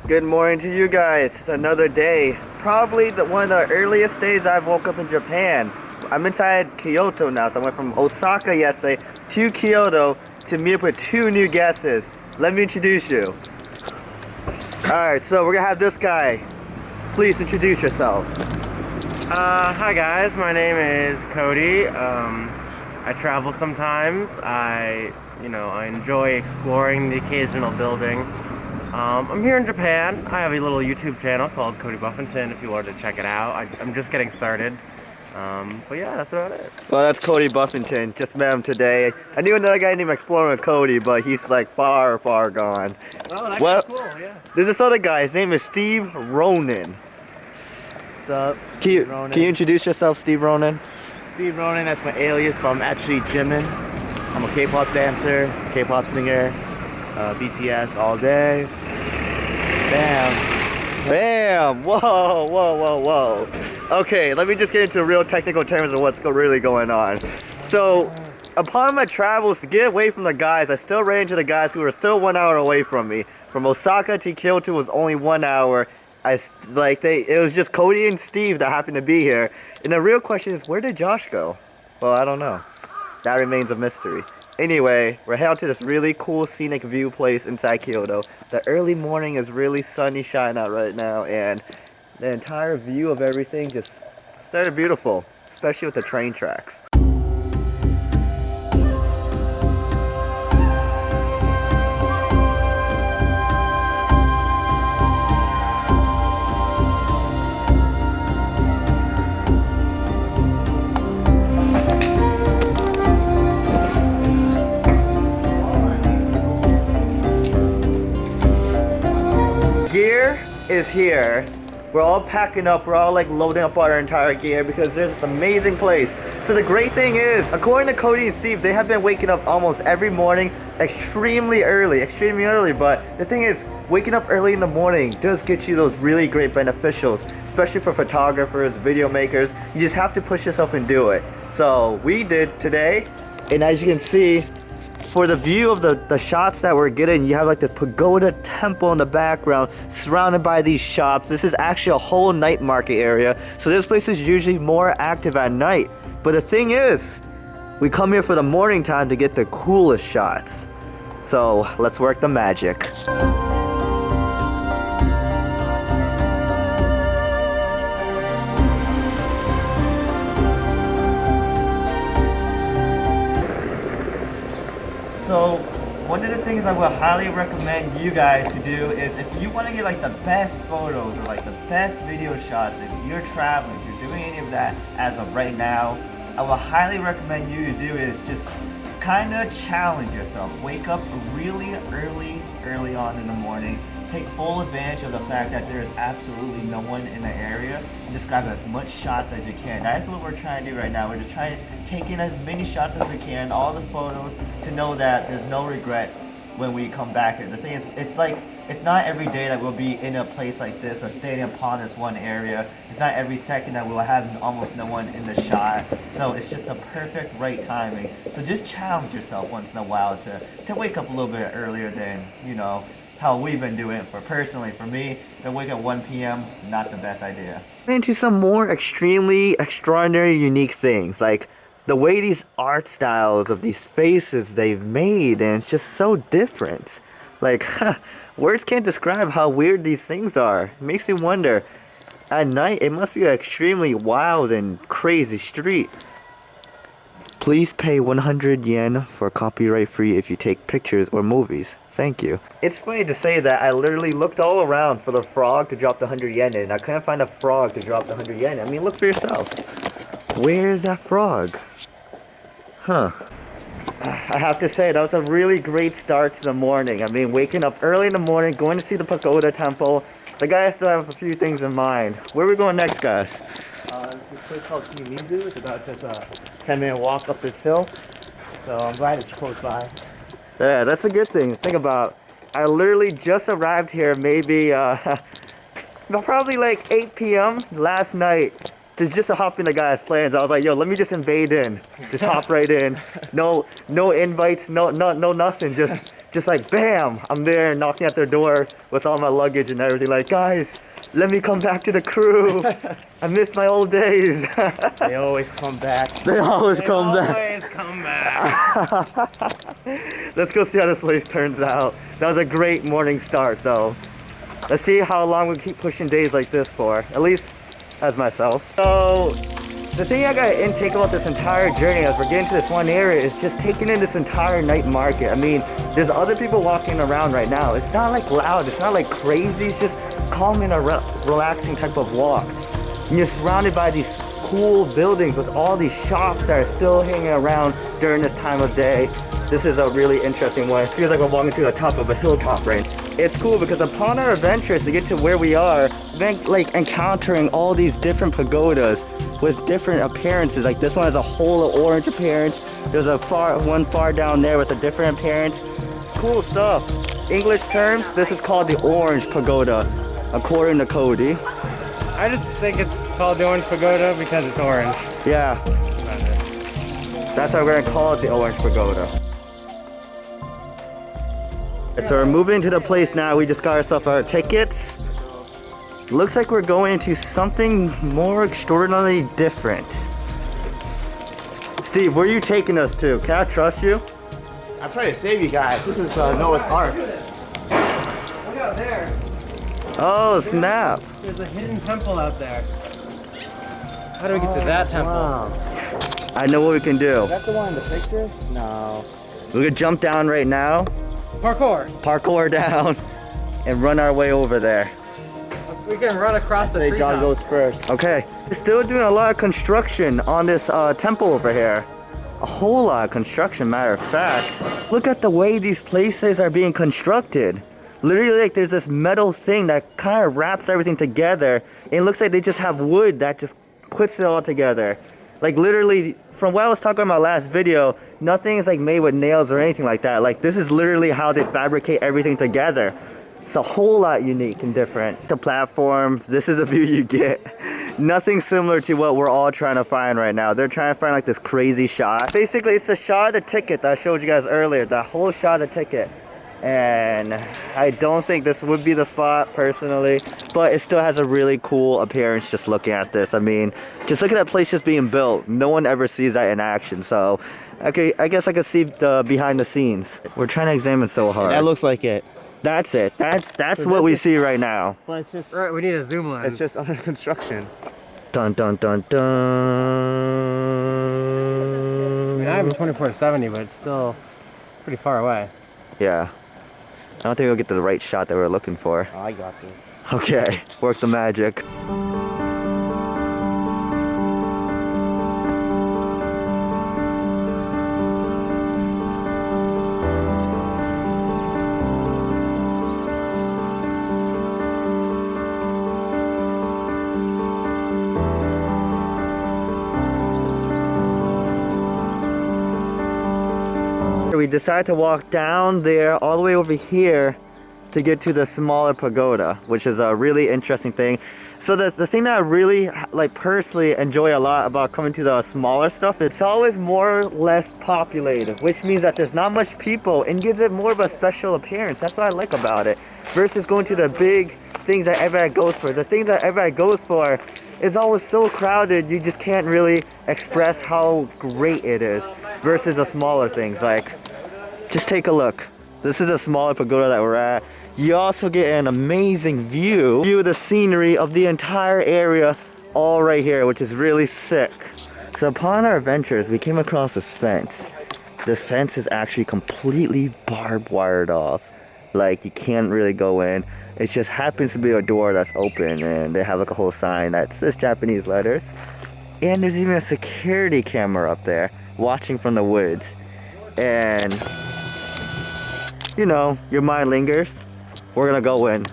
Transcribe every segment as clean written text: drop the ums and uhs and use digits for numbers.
Good morning to you guys. It's another day. Probably one of the earliest days I've woke up in Japan. I'm inside Kyoto now, so I went from Osaka yesterday to Kyoto to meet up with two new guests. Let me introduce you. Alright, so we're gonna have this guy. Please introduce yourself. Hi guys, my name is Cody. I travel sometimes. I enjoy exploring the occasional building. I'm here in Japan. I have a little YouTube channel called Cody Buffington if you wanted to check it out. I'm just getting started. But yeah, that's about it. Well, that's Cody Buffington. Just met him today. I knew another guy named Exploring with Cody, but he's like far, far gone. Oh, that's cool, yeah. There's this other guy. His name is Steve Ronan. What's up? Can you introduce yourself, Steve Ronan? Steve Ronan, that's my alias, but I'm actually Jimin. I'm a K-pop dancer, K-pop singer, BTS all day. Bam. Bam! Whoa, whoa, whoa, whoa. Okay, let me just get into real technical terms of what's really going on. So, upon my travels to get away from the guys, I still ran into the guys who were still 1 hour away from me. From Osaka to Kyoto was only 1 hour. It was just Cody and Steve that happened to be here. And the real question is, where did Josh go? Well, I don't know. That remains a mystery. Anyway, we're heading to this really cool scenic view place inside Kyoto. The early morning is really sunny shine out right now, and the entire view of everything it's very beautiful, especially with the train tracks. Gear is here. We're all packing up, we're all like loading up our entire gear because there's this amazing place. So the great thing is, according to Cody and Steve, they have been waking up almost every morning extremely early, but the thing is, waking up early in the morning does get you those really great beneficials, especially for photographers, video makers. You just have to push yourself and do it. So we did today, and as you can see, for the view of the shots that we're getting, you have like this pagoda temple in the background surrounded by these shops. This is actually a whole night market area, so this place is usually more active at night. But the thing is, we come here for the morning time to get the coolest shots. So let's work the magic. So one of the things I would highly recommend you guys to do is if you want to get like the best photos or like the best video shots, if you're traveling, if you're doing any of that as of right now, I would highly recommend you to do is just kind of challenge yourself. Wake up really early on in the morning. Take full advantage of the fact that there is absolutely no one in the area and just grab as much shots as you can. That's what we're trying to do right now. We're just trying to take in as many shots as we can, all the photos, to know that there's no regret when we come back here. The thing is, it's not every day that we'll be in a place like this or staying upon this one area. It's not every second that we'll have almost no one in the shot. So it's just a perfect right timing. So just challenge yourself once in a while to wake up a little bit earlier than, how we've been doing it. Personally, for me, to wake up 1 p.m., not the best idea. Into some more extremely extraordinary, unique things, like the way these art styles of these faces they've made, and it's just so different. Like, words can't describe how weird these things are. It makes me wonder, at night, it must be an extremely wild and crazy street. Please pay 100 yen for copyright free if you take pictures or movies. Thank you. It's funny to say that I literally looked all around for the frog to drop the 100 yen in. I couldn't find a frog to drop the 100 yen. I mean, look for yourself. Where is that frog? Huh. I have to say, that was a really great start to the morning. I mean, waking up early in the morning, going to see the pagoda temple. The guys still have a few things in mind. Where are we going next, guys? This is a place called Kiyimizu. It's about just a 10-minute walk up this hill. So I'm glad it's close by. Yeah, that's a good thing. Think about, I literally just arrived here maybe, probably like 8 p.m. last night. Just to hop in the guy's plans. I was like, yo, let me just invade in. Just hop right in. No invites, no nothing. Just just like bam, I'm there knocking at their door with all my luggage and everything, like, guys, let me come back to the crew. I miss my old days. They always come back. They always come back. Let's go see how this place turns out. That was a great morning start though. Let's see how long we keep pushing days like this for, at least as myself. So the thing I got to intake about this entire journey as we're getting to this one area is just taking in this entire night market. I mean, there's other people walking around right now. It's not like loud, it's not like crazy, it's just calm and a relaxing type of walk. And you're surrounded by these cool buildings with all these shops that are still hanging around during this time of day. This is a really interesting one. It feels like we're walking to the top of a hilltop range. It's cool because upon our adventures to get to where we are, we've been like encountering all these different pagodas with different appearances. Like this one has a whole orange appearance. There's a one far down there with a different appearance. Cool stuff. English terms, this is called the Orange Pagoda, according to Cody. I just think it's called the Orange Pagoda because it's orange. Yeah. That's why we're gonna call it the Orange Pagoda. So we're moving to the place now. We just got ourselves our tickets. Looks like we're going to something more extraordinarily different. Steve, where are you taking us to? Can I trust you? I'm trying to save you guys. This is Noah's Ark. Look out there. Oh, snap. There's a hidden temple out there. How do we get to that temple? Wow. I know what we can do. Is that the one in the picture? No. We could jump down right now. Parkour. Parkour down and run our way over there. We can run across the Say John treetops. goes first. Okay, we're still doing a lot of construction on this temple over here. A whole lot of construction, matter of fact. Look at the way these places are being constructed. Literally, like there's this metal thing that kind of wraps everything together. And it looks like they just have wood that just puts it all together. Like literally, from what I was talking about last video, nothing is like made with nails or anything like that. Like this is literally how they fabricate everything together. It's a whole lot unique and different. The platform, this is the view you get. Nothing similar to what we're all trying to find right now. They're trying to find like this crazy shot. Basically, it's a shot of the ticket that I showed you guys earlier. The whole shot of the ticket. And I don't think this would be the spot personally, but it still has a really cool appearance just looking at this. I mean, just look at that place just being built. No one ever sees that in action. So, okay, I guess I could see the behind the scenes. We're trying to examine so hard. That looks like it. That's it. That's what we see right now. But it's just. Right, we need a zoom lens. It's just under construction. Dun dun dun dun. I mean, I have a 24-70, but it's still pretty far away. Yeah. I don't think we'll get the right shot that we're looking for. Oh, I got this. Okay, work the magic. We decided to walk down there all the way over here to get to the smaller pagoda, which is a really interesting thing. So the thing that I really like personally enjoy a lot about coming to the smaller stuff, it's always more or less populated, which means that there's not much people and gives it more of a special appearance. That's what I like about it versus going to the big things that everybody goes for. The things that everybody goes for is always so crowded, you just can't really express how great it is versus the smaller things. Like, just take a look. This is a smaller pagoda that we're at. You also get an amazing view of the scenery of the entire area all right here, which is really sick. So upon our adventures, we came across this fence. This fence is actually completely barbed wired off. Like, you can't really go in. It just happens to be a door that's open, and they have like a whole sign that says Japanese letters. And there's even a security camera up there watching from the woods. And you know, your mind lingers. We're gonna go in.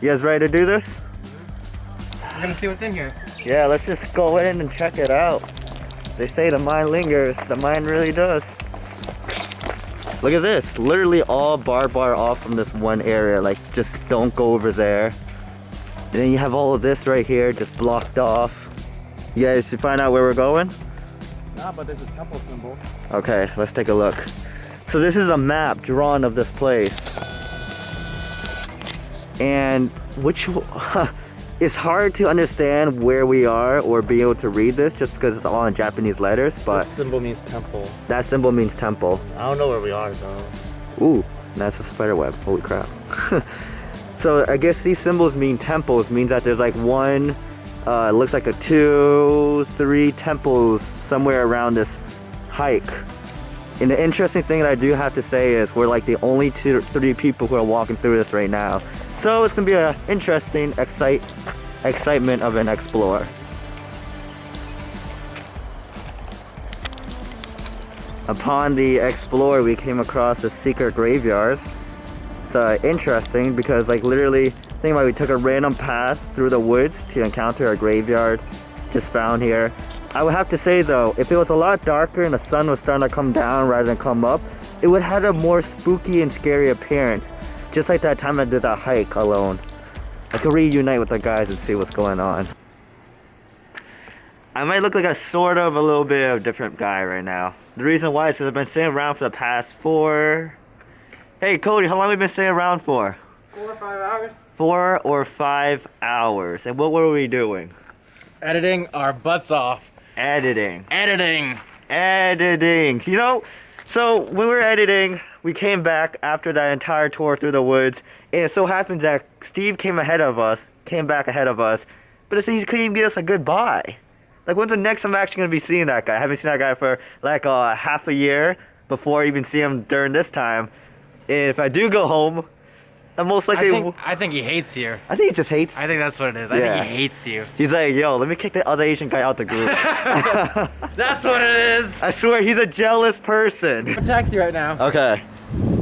You guys ready to do this? We're gonna see what's in here. Yeah, let's just go in and check it out. They say the mind lingers. The mind really does. Look at this. Literally all barbed wire off from this one area. Like, just don't go over there. And then you have all of this right here just blocked off. You guys should find out where we're going? Nah, but there's a temple symbol. Okay, let's take a look. So this is a map drawn of this place. And which it's hard to understand where we are or be able to read this just because it's all in Japanese letters, but This symbol means temple. that symbol means temple. I don't know where we are though. Ooh, that's a spider web. Holy crap. So I guess these symbols mean temples, means that there's like one, it looks like a 2, 3 temples somewhere around this hike. And the interesting thing that I do have to say is we're like the only 3 people who are walking through this right now. So it's gonna be an interesting excitement of an explore. Upon the explore, we came across a secret graveyard. It's interesting because like literally, think about it, we took a random path through the woods to encounter a graveyard just found here. I would have to say though, if it was a lot darker and the sun was starting to come down rather than come up, it would have a more spooky and scary appearance. Just like that time I did that hike alone. I could reunite with the guys and see what's going on. I might look like a little bit of a different guy right now. The reason why is because I've been sitting around for the past 4... Hey Cody, how long have we been sitting around for? 4 or 5 hours. 4 or 5 hours. And what were we doing? Editing our butts off. Editing. Editing. Editing. You know, so when we were editing, we came back after that entire tour through the woods, and it so happens that Steve came back ahead of us, but he couldn't even get us a goodbye. Like, when's the next time I'm actually going to be seeing that guy? I haven't seen that guy for like half a year before I even see him during this time. And if I do go home, I'm most likely... I think he hates you. I think he just hates... I think that's what it is. I think he hates you. He's like, yo, let me kick the other Asian guy out the group. That's what it is. I swear, he's a jealous person. I'm taxi right now. Okay.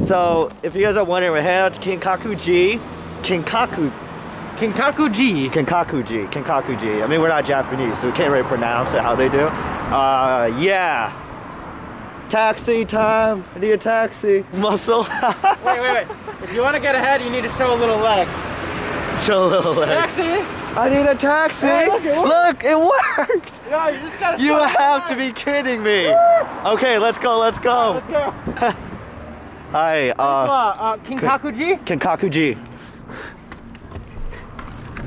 So, if you guys are wondering, we're heading out to Kinkaku-ji. Kinkaku-ji. Kinkaku-ji. I mean, we're not Japanese, so we can't really pronounce it how they do. Yeah. Taxi time. I need a taxi. Muscle. Wait. If you want to get ahead, you need to show a little leg. Show a little leg. Taxi! I need a taxi. Hey, look, it worked. No, you just gotta. You have to be kidding me. Okay, let's go. Let's go. Hi. Kinkaku-ji? Kinkaku-ji.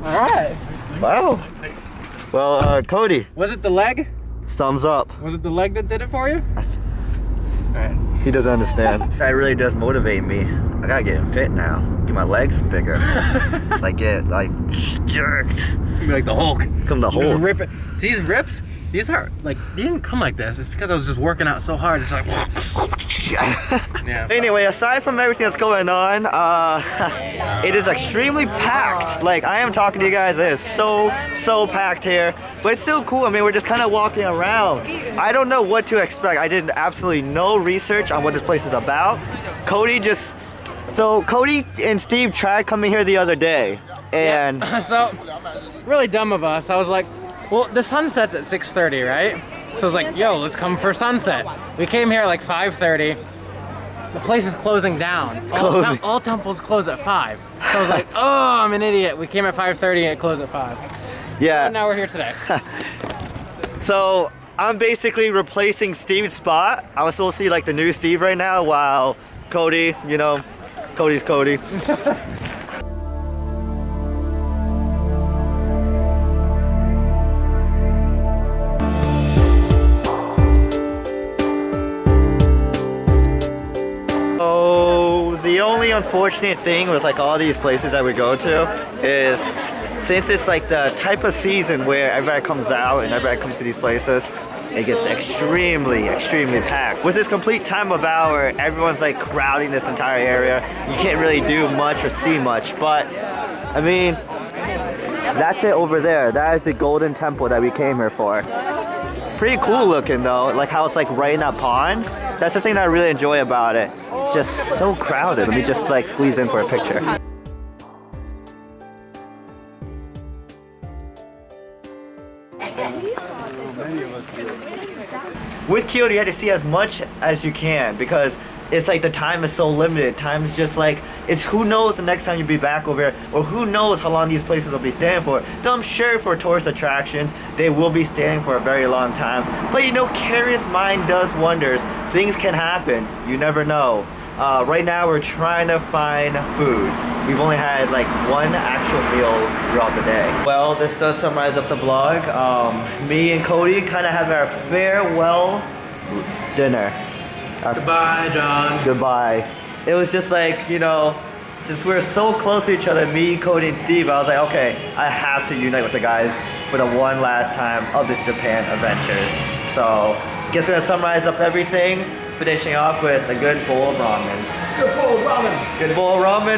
Alright. Wow. Well, Cody. Was it the leg? Thumbs up. Was it the leg that did it for you? Alright. He doesn't understand. That really does motivate me. I gotta get fit now. Get my legs bigger. Get jerked. You be like the Hulk. Come the Hulk. Just rip it. See these rips? These are like, they didn't come like this. It's because I was just working out so hard. It's like, yeah. Anyway, aside from everything that's going on, it is extremely packed. Like, I am talking to you guys, it is so packed here. But it's still cool. I mean, we're just kind of walking around. I don't know what to expect. I did absolutely no research on what this place is about. Cody and Steve tried coming here the other day. And so, really dumb of us. I was like, well, the sun sets at 6:30, right? So I was like, yo, let's come for sunset. We came here at like 5:30. The place is closing down. All temples close at 5. So I was like, oh, I'm an idiot. We came at 5:30 and it closed at 5. Yeah. And now we're here today. So I'm basically replacing Steve's spot. I'm supposed to see like the new Steve right now, while Cody, Cody's Cody. The only unfortunate thing with like all these places that we go to is, since it's like the type of season where everybody comes out and everybody comes to these places, it gets extremely packed. With this complete time of hour, everyone's like crowding this entire area. You can't really do much or see much, but I mean, that's it over there. That is the golden temple that we came here for. Pretty cool looking though, like how it's like right in that pond. That's the thing that I really enjoy about it. It's just so crowded. Let me just like squeeze in for a picture. With Kyoto, you have to see as much as you can because it's like the time is so limited. Time is just like, it's who knows the next time you'll be back over here, or who knows how long these places will be staying for. Though I'm sure for tourist attractions, they will be staying for a very long time. But you know, curious mind does wonders. Things can happen. You never know. Right now we're trying to find food. We've only had like one actual meal throughout the day. Well, this does summarize up the vlog. Me and Cody kind of had our farewell dinner. Goodbye, John. Goodbye. It was just like, you know, since we're so close to each other, me, Cody, and Steve, I was like, okay, I have to unite with the guys for the one last time of this Japan adventures. So, guess we're gonna summarize up everything, finishing off with a good bowl of ramen. Good bowl of ramen. Good bowl of ramen.